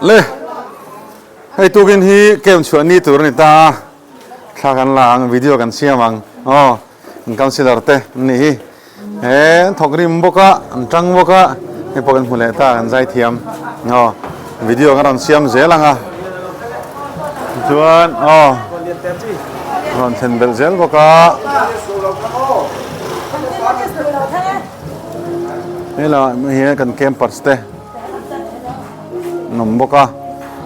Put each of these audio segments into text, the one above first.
le hey tu kin hi kem chuan ni tur ni ta thla kan lang video kan siamang councilor te ni hi thokrim boka tang boka he pokan hule ta kan zai thiam video kan siam zelanga chuan ron then bel zel boka hela he kan campers te nom boka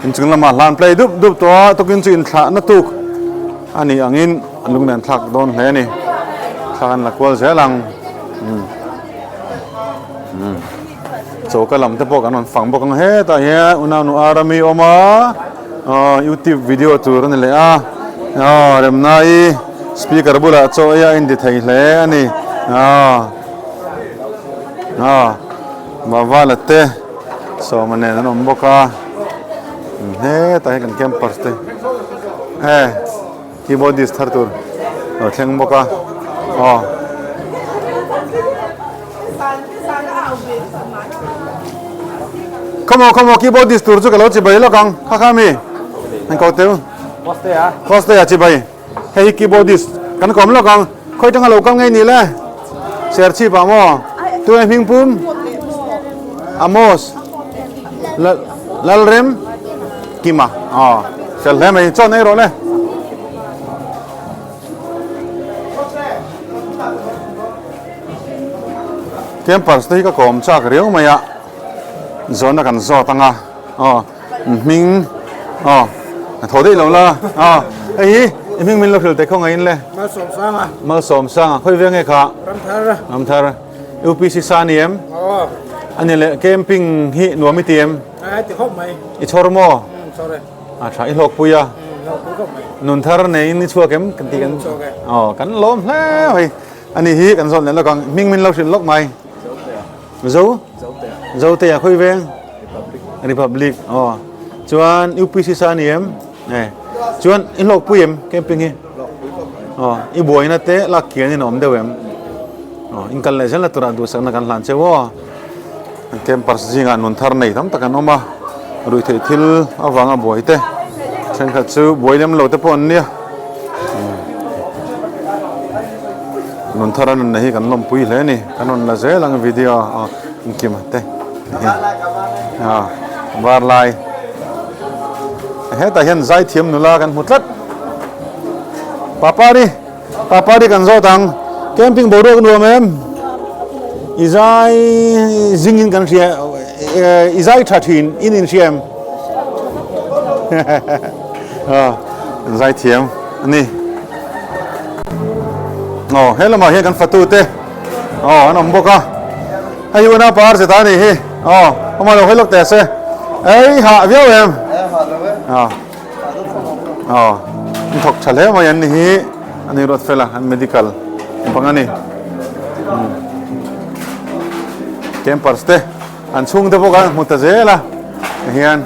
in chung lama hlan play dup to kin chin thla na tuk ani angin lungnan thak don hle ni thakan la kwal zelang so kalam te pok anon phang bokang he ta he una nu arami oma youtube video tur ni le rem nai speaker bula cho ya in di thai hle ani bawa te so mane nom boka he ta he kan campers te keyboardist thar tur thleng boka come on keyboardist tur chu kalo chi bai lo kang kha mi an ko teu poste ya chi bai he keyboardist kan kom lo kang khoi tang lo kang ngai ni le share chi pa mo tu em hing pum amos lalrem kima sel le mai chon nei ro le campers te ka kom chak riau maya zona kan zo tanga ming thodei lo la ei ming min lo khil te khong in le mal som sang khoi veng e kha ram thar upc saniem ani le camping hi nuami tiem ti khop mai I chormo sorry thai lok puya nun thar nei ni chua kem kan ti kan kan lom hle hoi ani hi kan zon le lo kang ming min lo khil lok mai dấu te khoi veng republic chuan upc saniem ne chuan in lok puim camping hi I boina te la kian in om dewem in kal le la tura du sang na kan lan chewo campers jinga nun thar nei tham takan oma rui thei thil awanga boi te chen kha chu boilem lo te pon nia nun tharan nei kan lom pui hle ni kanon la ze lang video kim te var lai he ta hian zai thiam nula kan hutlat papa di kan zo tang camping bodo kan em izai zingin kan sia izai thathin in siam zai thiam ni hello ma he kan fatu te anom boka ayu na par se ta ni hi ma lo helok te se ei ha viau em thok thale ma yan ni hi ani rot fela an medical pangani campers te an chung te boka mutta zela hian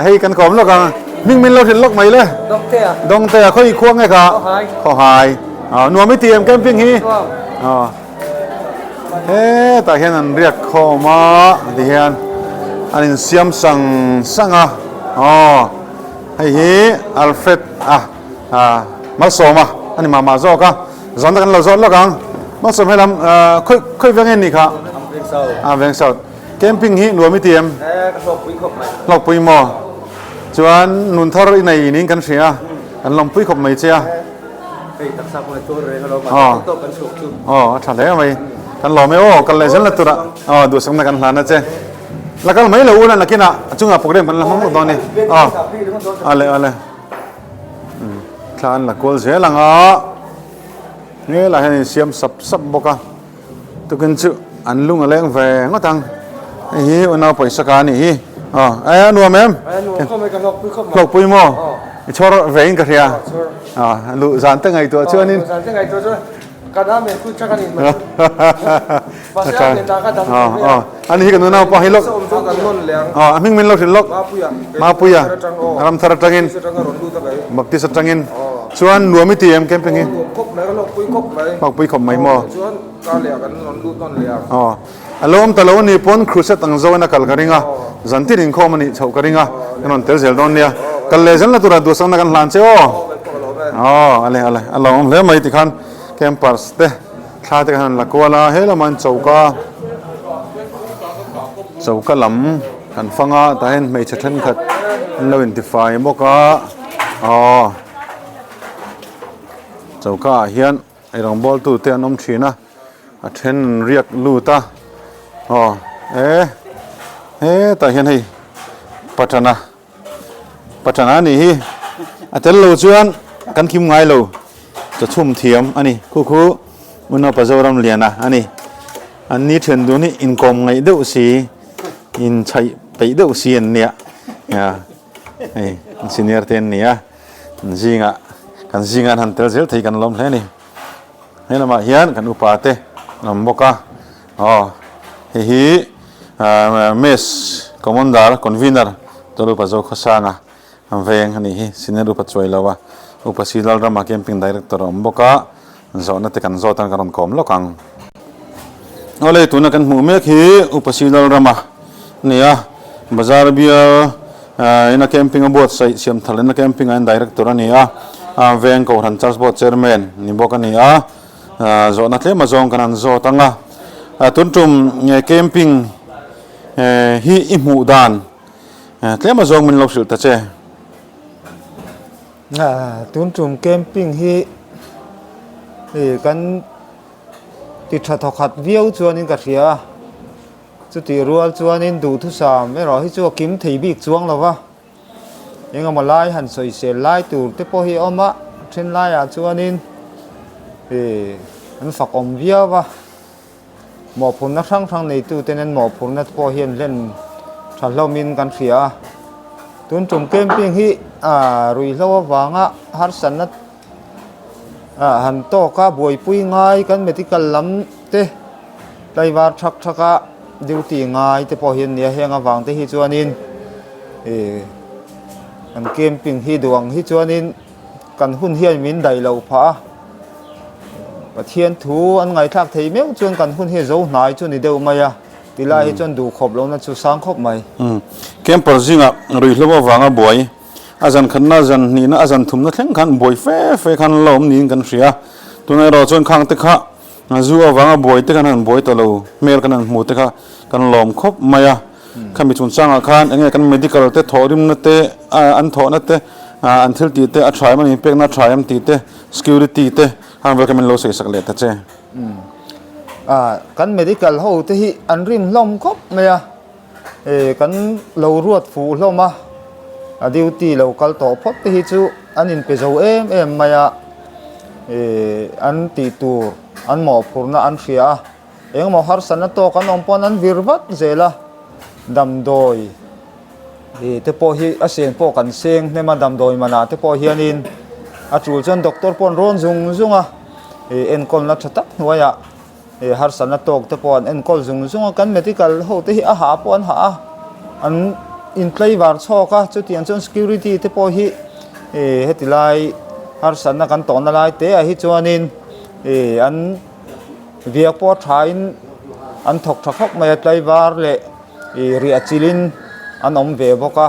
hei kan kom lo ka ming min lo lok mai le dong te khoi khuang ngai ka kho hai nuami tiam camping hi ta hian an riak khoma ti hian an in siam sanga hei hi alfred masoma ani mama zo ka zon kan lo zo lo kang masom helam khoi veng ni kha veng sau camping hi nuami tiam lok pui mo chuan nun thar nei ning kan sia kan lom pui khop mai chia thale mai kan lo me kan le zel na tura du sang na kan hlan na che la kal mai lo una na kina chunga program kan la mong do ni ale thlan la kol zelanga nge la hen siam sap boka tu kan chu an lung aleng ve ngotang hi una paisa ka ni hi nuam em lok pui mo chor vein ka ria lu zan te ngai to chuanin kada me ku chakanin ani hi kan na pa hilok aming min lok lok ma puya ram thar tangin bakti satangin chuan nuami tiam camping hi lok pui khop mai mo chuan ka le kan non lu ton le อารมณ์ตลอดนี่ปนครูเซตังโซนักกัลกริงะจันที่ริงข้อมันนี่ชาวกริงะนั่นเตลเซลดอนเนี่ยกัลเลจันละตัวดูสังนักหลานเจ้าอ๋ออะไรอารมณ์เลยไม่ติดขันแคมปัสเต้ข้าติดขันละกัวละเฮละมันชาวกะลำกันฟังอ่ะแต่เห็นไม่ชัดเจนขัดเราอินทิฟายบอกว่าอ๋อชาวกะเฮียนไอ้รองบอลตู้เตียนอมชีนะเช่นเรียกลูตาอ๋อแต่เห็นให้ปัจจนานี่อาจจะลูชวนกันคิมไงลูจะชุ่มเทียมอันนี้คู่มันเอาไปจะรำเรียนนะอันนี้เชิญดูนี่อินคอมไงเดือดสีอินใช้ไปเดือดสีเนี่ยซีเนียร์เทนเนี่ยจริงอ่ะกันจริงอ่ะทันเตอร์เซลที่กันล้มแค่นี้ให้เรามาเฮียนกันอุปาเตนำบอกว่าอ๋อเมสคอมมานดาร์คอนวีนเนอร์ตัวรูปโจข้าสังอ่ะเวียงนี่ซีเนียร์รูปช่วยเราว่าอุปสิลล์รามาเกมปิ้งดีเรกเตอร์บอกว่าโซนนั้นกันโซนกันคอมโลกังอะไรตัวนั้นกันหมู่เมฆอุปสิลล์รามาเนี่ยบาซาร์บิอานักแคมปิ้งบอทใส่เสียมทะเลนักแคมปิ้งอันดีเรกเตอร์เนี่ยเวียงเขาทันชาร์สบอทเชอร์แมนนี่บอกกันเนี่ยโซนนั้นเลยมาโซนกันโซตั้งตุนจุ่มแคมปิ้งฮีอิมูดานเลยมาโซนมันลบสุดแต่เจ้ตุนจุ่มแคมปิ้งฮีกันติดถขัดวิวชวนนินกัดเสียจุดที่รัวชวนนินดูทุสามไม่รอให้ชัวกิมถีบีกช่วงหรอวะยังเอามาไล่หันสวยเสียไล่ตูเตปโอฮีอมะเช่นไล่ชวนนินมันฝักอมวิววะหมอผลนักทั้งในตู้เต้นหมอผลนักพอเฮียนเล่นฉันเรามินกันเสียตุนจุ่มแคมปิ้งฮีรุยเล่าวางอ่ะฮัตสันนัดหันโตก็บวยปุยง่ายกันไม่ที่กันล้ำเตะไต้หวันชักดิวตีง่ายแต่พอเห็นเนี่ยเฮงวางเตะฮิจวนินกันเกมปิ้งฮิดวงฮิจวนินกันหุ่นเฮียนมินได้เหล่าผาประเทียนถูอันไงทักเทียมจนกันหุ่นเฮียนโจนายจนนี่เดียวมาตีลายจนดูขบลงนั่นชุดสร้างขบไหมเกมปอร์ซิงอ่ะรุยเล่าวางอ่ะบวยอาจารย์ขันน่าจันนี่นะอาจารย์ทุ่มนั่นแข่งขันบอยเฟ่ขันล้อมนี่กันเสียตัวนั้นเราจนข้างเตะข้าจู่ว่าวังบอยเตะกันนั่นบอยตะลูเมลกันนั่นหมูเตะข้ากันล้อมครบมาขันมีชุนสร้างอาคารอย่างเงี้ยกัน medical เตะถอดิมนั่นเตะอันถอนั่นเตะอันเทลตีเตะอัดทรายมันนี่เป็นนัดทรายมันตีเตะ security เตะทางเวลกันมันโลเสียสักเล็กแต่เจ้กัน medical เขาเตะที่อันริมล้อมครบมากันเรารวดฟูล้อมมาดิวตีเราคัลโตพบที่จูอันนี้เป็นเจ้ามายาอันตีตัวอันหมอพูนอันเสียหมอฮาร์สันโตกันอมปนันวิรวัตเจล่าดำโดยเทปโอฮีอาเซียนพอกันเซิงเนี่ยมาดำโดยมานาเทปโอฮีนินอาจูจนด็อกเตอร์ปอนร้อนซุงเอ็นคอลนัดตักหัวยฮาร์สันโตเทปอนเอ็นคอลซุงกันเมดิคัลเขาที่อาหาปอนหาอันอินเพลย์วาร์ชอก็จุดที่อันจน security ที่พอฮีเฮติไลฮาร์สันนักกันตอนนั้นไลเตะฮิจวานินอันเวียกพอทายอันถกชักมาเพลย์วาร์เล่เรียจิลินอันอมเวบก็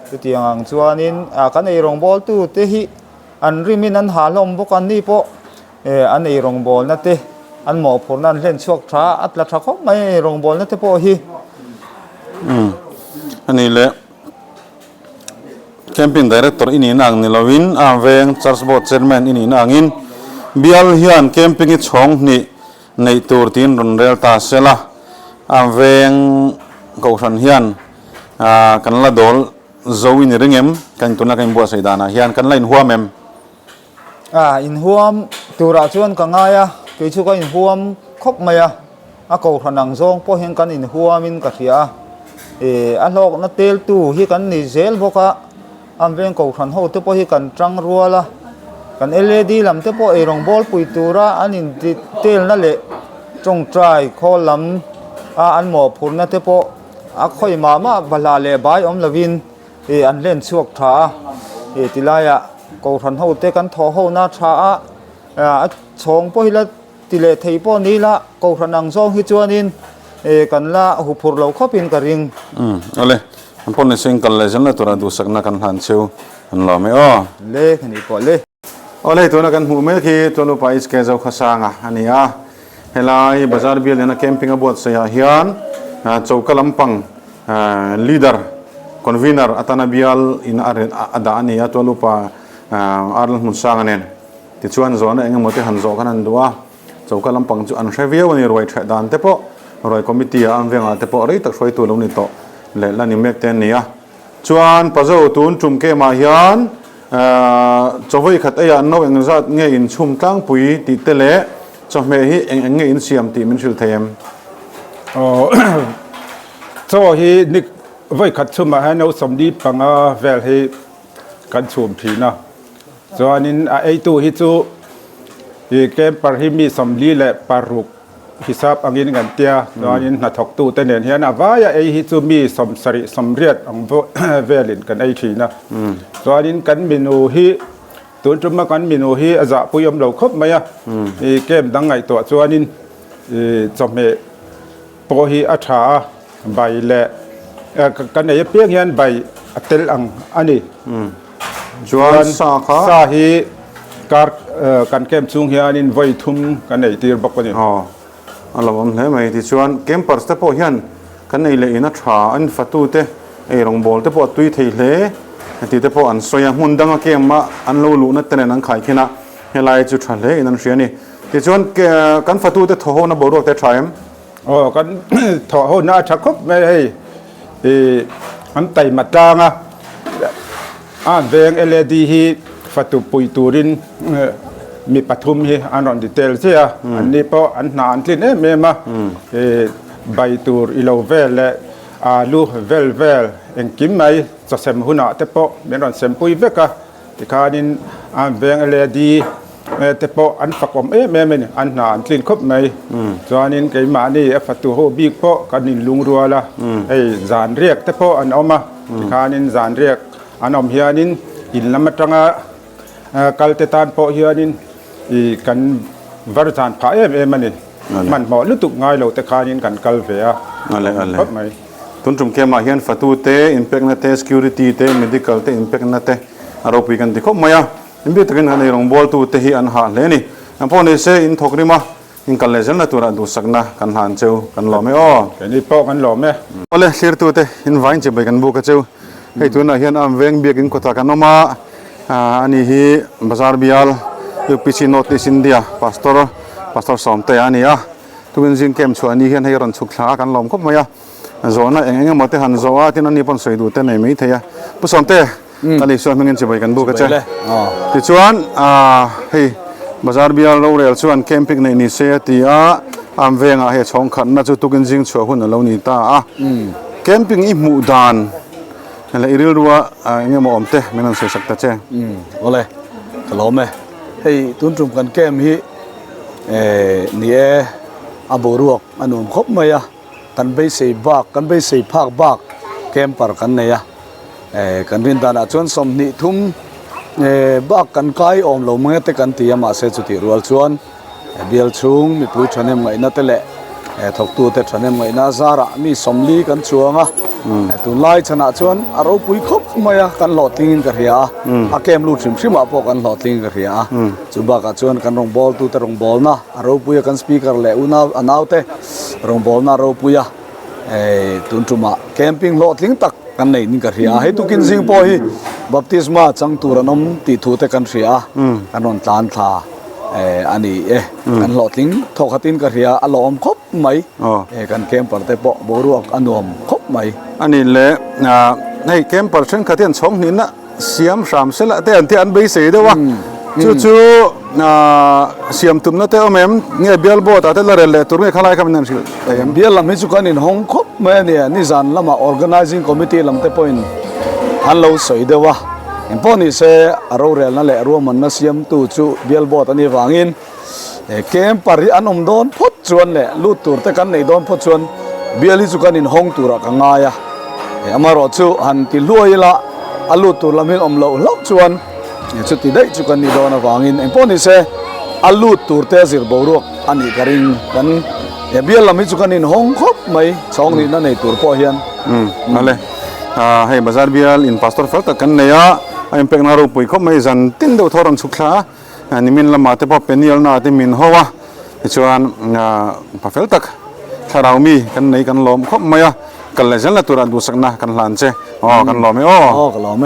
จุดที่อังจวานินกันไอรองบอลตู้เตะฮิอันริมินันหาลมบกันนี่พออันไอรองบอลนั่นเตะอันหมอผลนั้นเล่นช่วงช้าอัตลักษณ์เขาไม่รองบอลนั่นเตะพอฮีอันนี้แหละแคมปิ้งดีเรกเตอร์อินี่นางนิลวินเวงชาร์ลส์บอทเชอร์แมนอินี่นางอินบิอัลฮิอันแคมปิ้งที่ช่องนี่ในตัวทีนรุนเรลตาเซล่าเวงกูชันฮิอันกันละดอลโจวินริงเอ็มกันตัวนักเอ็มบัวไซดานะฮิอันกันละอินหัวเมมอินหัวตัวราชวนกังไงกิจก็อินหัวครบไหมกูชันนังซองพอเห็นกันอินหัวมินกัดเสียอันโลกนัดเตลตู้ที่กันนิเซลพวกอันเป็นกูขันหูเตปที่กันจังรัวละกันLEDลำเตปรองบอลปุยตัวระอันนี้เตลนั่นแหละจงใจขอลำอันหมอผลนั่นเตปค่อยมาบลาเลบายลวินอันเล่นช่วงช้าทีไรกูขันหูเตกันทอหูน่าช้าชงพวกละทีเลทีพวกนี้ละกูขันนังซองฮิจวนิน กันละหุบเราเข้าเป็นกระริง เอาเลยมันพ่นในเสียงกันเลยฉันเลยตัวนั้นดูสักนักกันหันเชียวหันหล่อไม่อ้อ เล่ขนี้ก่อนเล่ เอาเลยตัวนักกันหูเมื่อกี้ตัวนู้นไปสเกจเอาข้าสางอันนี้เฮลัยบาซาร์บิลเนี่ยนะแคมปิ้งบอดเสียเฮียนโจกลัมปังลีดเดอร์คอนวีเนอร์อัตนาบิลอินอาร์อัดอันนี้ตัวนู้นไปอาร์ลมุนสางเนี่ยที่ชวนโซนเองหมดที่หันโจกันนั่นด้วยโจกลัมปังจุอันเชฟเวียวันนี้รวยเทรดดันเตปรวยคอมมิตี้อันเวียงเตปอะไรตักช่วยตัวเรานี่โตเล่นนี่เมกเตนนี่ชวนปัจจุบันตุนจุ่มเกมาเฮียนจะไว้ขัดไอ้ยันโน้เองจะเงี้ยอินชุ่มตั้งปุ๋ยติดเตะจะไม่ให้เองเงี้ยอินเสียมติมันชิลเทียมอ๋อจะให้นิกไว้ขัดชุ่มมาให้เราสมดีปังเวลให้กันชุ่มผีนะส่วนนี้ไอ้ตัวฮิจูเกมปาริมีสมดีและปารุกฮิซับอันนี้กันเตียส่วนนี้นัดถกตู้แต่เนี่ยเห็นนะว่าไอ้ฮิจูมีสมสริสมเรียดอังเวลินกันไอ้ทีนะส่วนนี้กันเมนูฮิตัวจุ่มมากันเมนูฮิอาจจะปุยมเราครบไหมเกมดังไงตัวส่วนนี้จะไม่พอฮีอัฐาใบเละกันไหนเปียกยันใบเตลอังอันนี้ชวนสาขาสาฮีการกันเกมซุงเฮียนินไว้ทุ่มกันไหนตีรบกันนี่อ๋อเราบอกเลยไหมที่ชวนเกมเปิดสเตปยันกันไหนเลยนัทราอันฟัตูเตไอรองบอลเตปตุยเทเลที่เตปอันสวยหุ่นดังเกมมาอันลูลูนัดเตนนังขายขี้นะเฮลัยจุดทะเลนั่นเสียนี่ที่ชวนกันฟัตูเตทโหนบอลรวกเตทรายมอ๋อกันถอดหัวหน้าชักคบไม่ให้อันไต่มาจางเวงเอเลดีฮีฟัตุปุยตูรินมีปฐุมฮีอันนอนดีเทลเสียอันนี้พออันนานที่เนี่ยเมมาใบตูร์อิโลเวลและลูเวลเองกิมไหมจะเสมหุนาแต่พอเมื่อนั้นเสมปุยเวกะที่ขานินเวงเอเลดีแต่พออันฝักผมแม่เนี่ยอันนานที่ครบไหมส่วนนี้ไก่มานี่ฟัตุโฮบีกพอกันนินลุงรัวละไอ้จานเรียกแต่พออันเอามาที่ขานินจานเรียกอันอมเฮียนินอินลำจังกัลเตตานพอเฮียนินอีกันวารจานพายมันนี่มันหมอลุตุกง่ายเราแต่ขานินกันกัลเวียอะไรครบไหมตุนจุ่มเกมาเฮียนฟัตุเตอินเปกนาเตสคิวริตี้เตเมดิคอลเตอินเปกนาเตอารมณ์ปีกันที่ครบไหมอินเบตกันอันนี้รองบอลตูเตฮีอันหาเลนี่อันพอนี่เซอินทอกริมาอินกัลเลเซนละตัวดูสักนะกันหันเจ้ากันหล่อไม่อ้อกันนี่พอกันหล่อไหมโอเลเสียตัวเตอินไวน์จะไปกันบุกเจ้าให้ตัวน่ะเฮียนอันเวงเบียกินกตากันนมาอันนี้ฮีบาซาร์บิอัลยูพิชิโนติสินเดียพาสตอร์สอมเตอันนี้ทุกคนจินเกมชวนนี้เฮียนให้รันสุขลากันหล่อมครบไหมโซนน่ะเองมาเตหันโซว่าที่นั่นนี่ปนสวยดูเตไหนไม่เทียผู้สอนเตอันนี้ส่วนมันเงินจะไปกันบุกเจ้าที่ชวนให้บาซาร์บิอัลเราเรียลชวนแคมปิ้งในนิเซียที่อันเวงให้ช่องขันน่าจะทุกคนจินชัวหุ่นเรานี่ตาแคมปิ้งอีหมู่ดานแล้วอีเรื่องว่าเงี้ยมอมเตะไม่นั่นเสียสักตาเจ้โอเลยกลับมาให้ตุนจุ่มกันแก้มฮีนี่อาบูรุกอันนู้นครบไหมกันไปใส่บักกันไปใส่ภาคบักแก้มปาร์กันเนี่ยกันรินดานาชวนสมนิทุ่มบักกันไกอมลงเมื่อแต่กันที่มาเสจุติรัวชวนเบียลชุงมีผู้ชนเมื่อนั่นแต่ละถกตัวแต่ชนเมื่อนาซาระมีสมลีกันชัวงตุนไล่ชนะชวนอารมณ์ปุยครบไหมกันหลอดลิงกันเหียอาเกมลูกชิมชิมาพอกันหลอดลิงกันเหียจุบักชวนกันรองบอลตัวแต่รองบอลนะอารมณ์ปุยกันสปีกเกอร์เล่อุณาอันเอาเตรองบอลนะอารมณ์ปุยตุนจุมาแคมปิ้งหลอดลิงตักกันในนี่กันเหียให้ตุกินสิงพอฮีบัพติสมาจังตูรนมติทูเตกันเหียกันนนตานทาอันนี้กันหลอดลิงทอกตินกันเหียอารมณ์ครบไหมกันเกมปาร์เตปบรัวอันนวมครบไหมอันนี้แหละในเกมปาร์เซนขัดเทียนสองนินนะเสียมสามเสละแต่อันที่อันใบเสียด้วยวะจู่เสียมตุ่มนั่นแต่เอาแม่เนี่ยเบียลโบตแต่ละเรื่องเลยตัวนี้ขลายคำนั้นสิเบียลลำให้สุกันในห้องครบไหมเนี่ยนี่จันละมา organizing committee ลำแต่พอยน์ฮัลโหลสวยด้วยวะอินพอนี่เสียเราเรียนนั่นแหละรวมมันนะเสียมตู่จู่เบียลโบตอันนี้วางินเกมปาริอันอมโดนพดชวนเลยลูดตัวแต่กันในโดนพดชวนเบียลิสุกันในห้องตัวกังไงอามารอชูหันติลวยละอาลูตัวละมินอมโลลอกชวนชุดที่ได้สุกันในโดนวางินอินพอนี่เสียอาลูตัวเตะสิบบรุกอันนี้กริงกัน เนี่ยเบี้ยลำมิจุกันอินห้องครบไหมสองนี่นั่นในตัวพ่อเฮียน นั่นเลยให้บาซาร์เบียลอินพาสตอร์เฟลต์กันเนี่ยไอ้เป็กนารูปุยเขาไม่จันตินเดียวทอรันสุขลานี่มินละมาเตปอเป็นเนียลนาที่มินหัวชวนพาเฟลต์ถ้าเรามีกันในกันลมเขาไม่กันเลยฉันละตัวรันดูสักนะกันหลานเจกันลมไม่ก็ลมไหม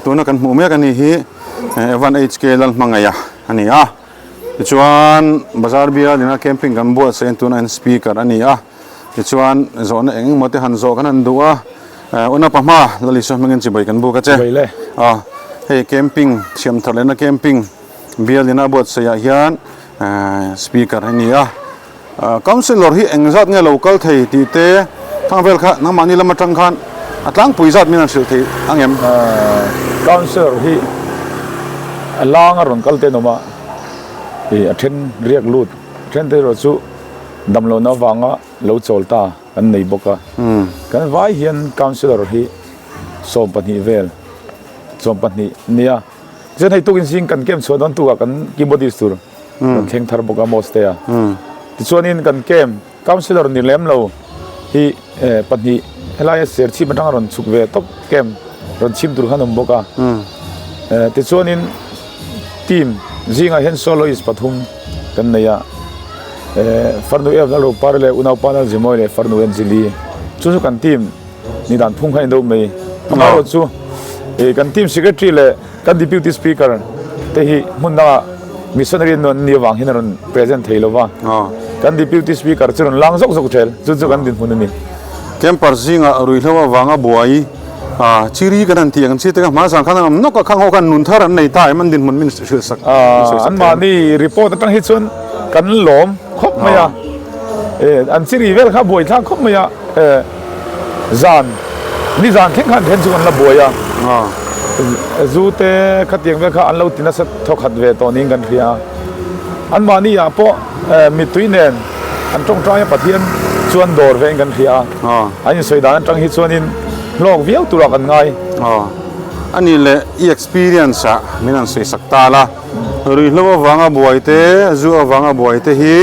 ตัวนั้นกันหมู่เมียกันนี่ฮีวันHKลันมังไงอันนี้ชวนบาซาร์เบียลนี่นะแคมปิ้งกันบัวเซนตัวนั้นสปีกเกอร์อันนี้ชวนโซนเองมอเตหันโซกันนั่นดูอุณหภูมิละลิชมันกันจีบกันบุกกันเจ้ให้แคมปิ้งเชื่อมทะเลนะแคมปิ้งเบียร์นี่นะบวชเสียยันสปีกเกอร์ให้นี่คอนซิลล์ที่เองจัดเนี่ย local ที่ที่เตะทั้งเวลค่ะน้ำมันนี่ละมาจังคันอัตลังปุยจัดมีนั่นสิที่อังเอ็มคอนซิลล์ที่ล่างอรุณกัลเตนอมาเทนเรียกลูดเทนเตอร์จูดำลนาวังโลโจลตาอันในบกกันไว้เห็นคอนซิลล์ที่สมปนิเวลสมปนิเนี่ยจะให้ตุกินสิ่งกันเก็บส่วนนั้นตัวกันกินบดิสตูร์กันเข่งทาร์บกามอสเตียที่ส่วนนี้กันเก็บคอนซิลล์นี่เล่มเราที่ปนิเฮลัยเสียชีพมันตั้งรอนสุกเวทบเก็บรอนชิมตุร์ขันนบกที่ส่วนนี้ทีมจิงอาเห็นโซโลอิสปฐุมกันเนี่ยฟาร์นูเอฟนั่งรถปาร์เลอุณาปานัลจิมอยเลฟาร์นูเอ็นจิลีจู่ๆกันทีมนี่ด่านพุ่งให้ดูไหมมาแล้วจู่กันทีมสิเกตรีเลกันดิพิวตี้สปีกเกอร์แต่ที่มุนน่ามิชชันนารีนนนี่วางหินนนเพรสเซนต์ให้เราว่ากันดิพิวตี้สปีกเกอร์จู่ๆลังซกเทลจู่ๆกันดินมุนนี่แคมปาร์ซิงรุ่ยเลว่าวางบัวอีชิรีกันที่อย่างที่เตะมาสังขันนกข้างหัวกันนุนทารันในใต้มันดินมันชื่อสักอันมานี่รีพอร์ตตั้งฮิตส่วนกันหลอมครบไหมอันชิรีเวลข้าบวยท่าครบไหมจานนี่จานแข่งขันเห็นส่วนละบวยจูเตะขัดยังเวลข้าอันเราตินัสทอขัดเวตอนนี้กันเพียอันมานี่เพราะมีตุยเนนอันตรงใจปะเทียนส่วนโดดเวงกันเพียอันนี้สวยดานตั้งฮิตส่วนนี้โลกวิวตัวกันไงอันนี้แหละ experience ไม่นั่นสวยสักตาละหรือเราวางบัวเตะจูวางบัวเตะฮี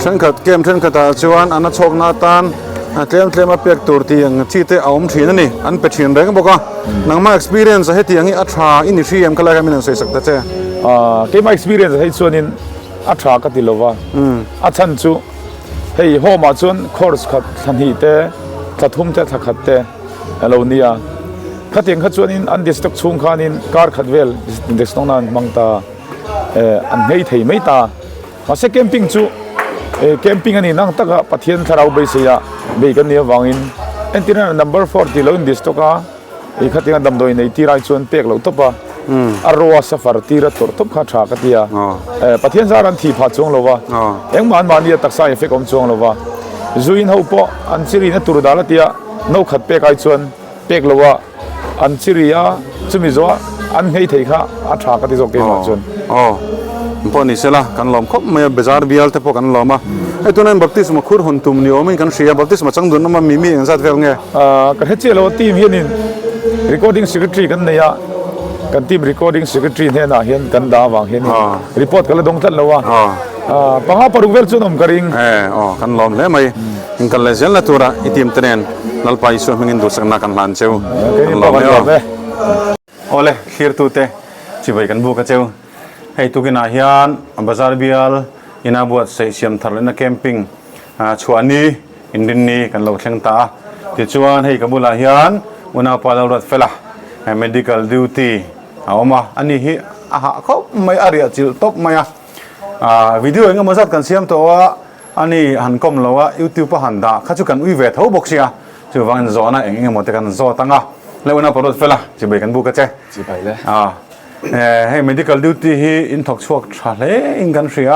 ฉันขัดเกมฉันขัดชวนอันนั้นโชคนาตันเตรียมมาเปียกตัวที่ยังที่เตะเอาทีนั่นนี่อันเป็นทีนแรงบอกว่านังมา experience ให้ที่ยังนี้อัตราอินดิทรีเอ็มก็เลยไม่นั่นสวยสักตาเจ้เกม experience ให้ส่วนนี้อัตราก็ติดลว่าอัตราจูให้หัวมาชวนคอร์สขัดทันทีเตะขัดทุ่มเตะขัดเตะเราเนี่ยขัดยังขัดส่วนนี้อันเดสต็อกช่วงขานินการขัดเวลเดสต้องนั้นมังตาอันไม่ไทยไม่ตามาเสกแคมปิ้งจู่แคมปิ้งอันนี้นั่งตะกะปะเทียนทาราวเบสยาเบกันเนี่ยวางอินเอ็นที่นั่น number 40เราอินเดสต็อกขัดยังดำโดยในที่ไรชวนเปียกเราทบปะอารวาสฟาร์ตีระตัวทบขาชากัดยาปะเทียนสารันที่ผาจงเราวะเอ็งมันเนี่ยตักษาเอฟเฟกต์อมจงเราวะจู่อินเขาปะอันซีรีน์ตุรดาลตียนกขัดเปียกไอชวนเปียกเราวะอันซีรีย์จุมิโซอันให้ไทยข้าอัตรากัดที่จงเกมชวนพอนี่เสละกันลมครบไม่เบจาร์เบียลแต่พอกันลมไอ้ตัวนั้นบัพติสมาคุรหุนตุมนิโอไม่กันเสียบัพติสมาจังดุนน้ำมันมีอย่างสัตว์เวลไงกันเฮจิเราทีมเฮียนิน recording secretary กันเนี่ยกันทีม recording secretary เนี่ยนะเห็นกันดาวางเห็นรีพอร์ตกันละดงทันแล้ววะปังหาปรุเวลจุนอมกระริงกันลมเลยไหมกันเลยเสละตัวละอีทีมเทรนนัลไปส่วนมึงดูสักนักกันลันเจ้ากันลมเลยโอ้เลยขีดตัวเตะชิบไปกันบุกกันเจ้าให้ทุกินอาหารบาซาร์เบียลอินาบวชใส่เสียมทะเลนักแคมปิ้งชวนนี้อินดินนี้กันเราเชียงตาที่ชวนให้กับบุลอาหารอุณาปาลรถเฟล่า medical duty เอามาอันนี้ฮิเขาไม่อารีจิลตบไม่วิดีโอเองมาสักกันเสียมตัวอันนี้หันกลมเราว่ายูทูบหันดาข้าจุกันวิเวทเขาบอกเสียจู่ฟังโซน่าเองหมดแต่กันโซตั้งแล้วอุณาปาลรถเฟล่าจะไปกันบุกกันเจ้จะไปเลยให้ medical duty ฮีอินทอกชวกชาเลอินกันเสีย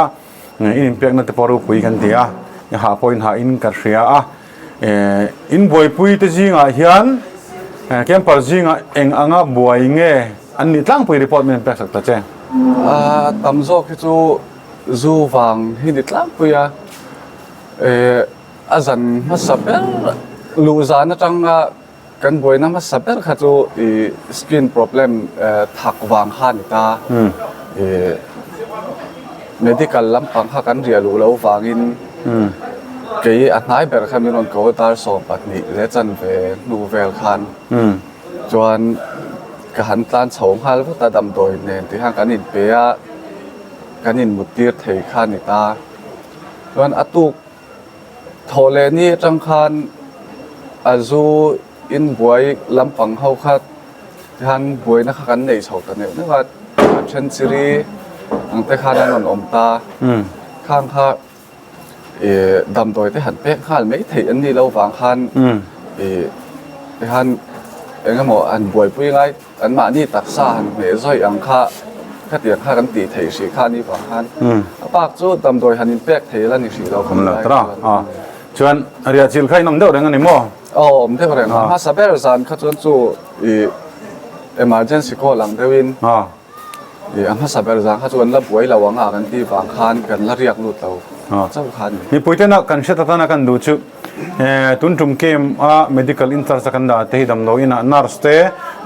อินเปียกนั่นแต่พอรู้ปุยกันเดียหาพอยหาอินกันเสียอินบอยปุยแต่จริงเฮียนแคมป์จริงเองอ่างบวยเงี้ยอันนี้ตั้งปุยรีพอร์ตมันแปลกสักตาเจ้ตำโซคือจูฟังที่ดิตั้งปุยอาจารย์มาสับเปลูจานะจังกันบ่อยนะมาสับเปค่ะจูสกิน problem ถักวางข้านิตา medical lampang kha kan ria lu lo wangin ke a hnai ber khan min on ko tar so patni le chan ve nu vel khan chuan ka han tlan chhong hal vu ta dam doi ne ti hang kan in pe a kan in mutir thei khan ni ta chuan atuk thole ni tang khan azu in buai lampang ho khat han buai na khan nei chho ta ne na wa chen chiri ang te khan an on om ta khang kha dam doi te han pek khal mai thei an ni lo wang khan te han engemaw an buai pui ngai an ma ni taksa han me zoi ang kha khát tiệc khát gắn tỉ thầy sĩ khát đi vào han bác chú tầm đôi hắn in pek thầy là những sĩ đâu không là đó chuan ria chil khai nom deuh reng ani mo thế vậy à ha saber zan khát chuan chu emergency call lang deuin ha saber zan khát chuan la buai la wang a kan ti wang khan kan la riak lut lo chau khan ni poitena kan shetata kan du chu tun tum kem a medical inter sakanda te dam no ina nurse te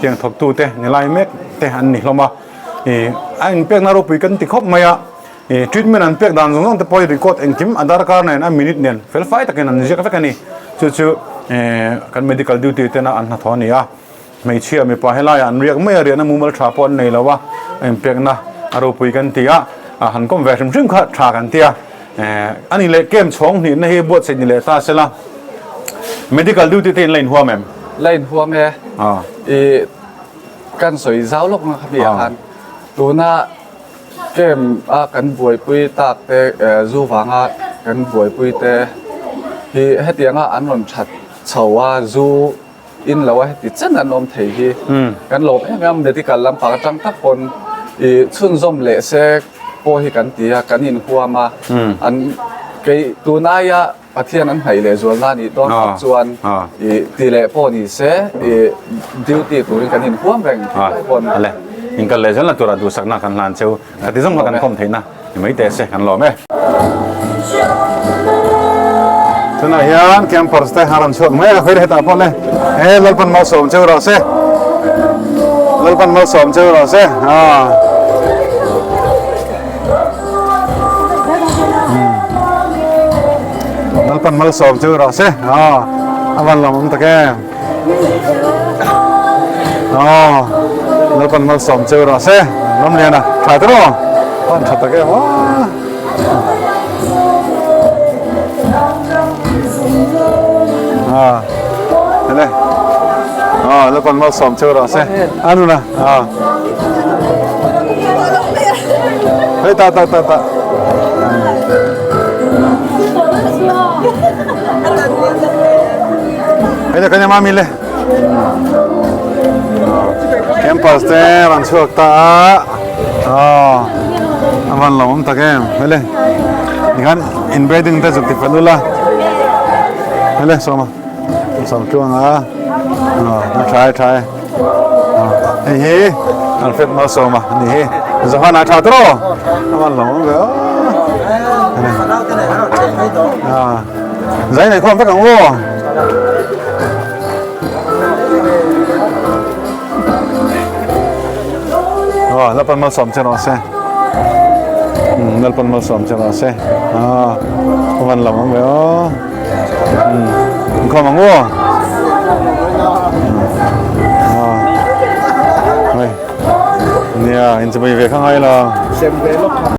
tiang thok tu te nilai mek te an ni hloma anh pek na ro pui kan ti khop maya treatment an pek dan zong te poi record engkim adar card nen a minute nen fel fai taken an jek vekani chu kan medical duty te na an na thoni a mei chia me pa hela an riak mai ria na mumal tha pon nei lawa anh pek na aro pui kan ti a han kom ve rim kha tha kan tia ani le kem chong ni na he bot se ni le ta sela medical duty te line huam em line huam he kan soi zau lok na khabi han tuna kem a kan buai pui tak te zu wanga kan buai pui te hi hetianga an ron that chawa zu in lawa heti chen an om thei hi kan lop em medical lam pa tang tak pon chun zom le se po hi kan tia kan in huama an ke tuna ya pathian an hai le zual na ni ton chuan ti le po ni se duty turin kan in huam reng pon ale ingkal le jala tura du sakna kan lan cheu ati jong kan khom theina mai te se kan lo me tuna hian campers te haram chok mai a khoir heta pon le lalpan mau som cheu ro se lalpan mau som cheu ro se lalpan mau som cheu ro se awan lam ta ke lalpan mal som cheu ra se nom le na tha tro pan tha ta ke wa le lalpan mal som cheu ra se anu na hey ta hey kanya mami le campus te ran chuak ta awan lom ta kem hele nikan inbreeding te jukti falula hele soma som chuang na try hey alfred ma soma ni he zahana tha tro awan lom ve zai này không phải càng mua lalpan mal som chero se lalpan mal som chero se wan lam me không mang mua nia inจะไปเวข้างไงล่ะ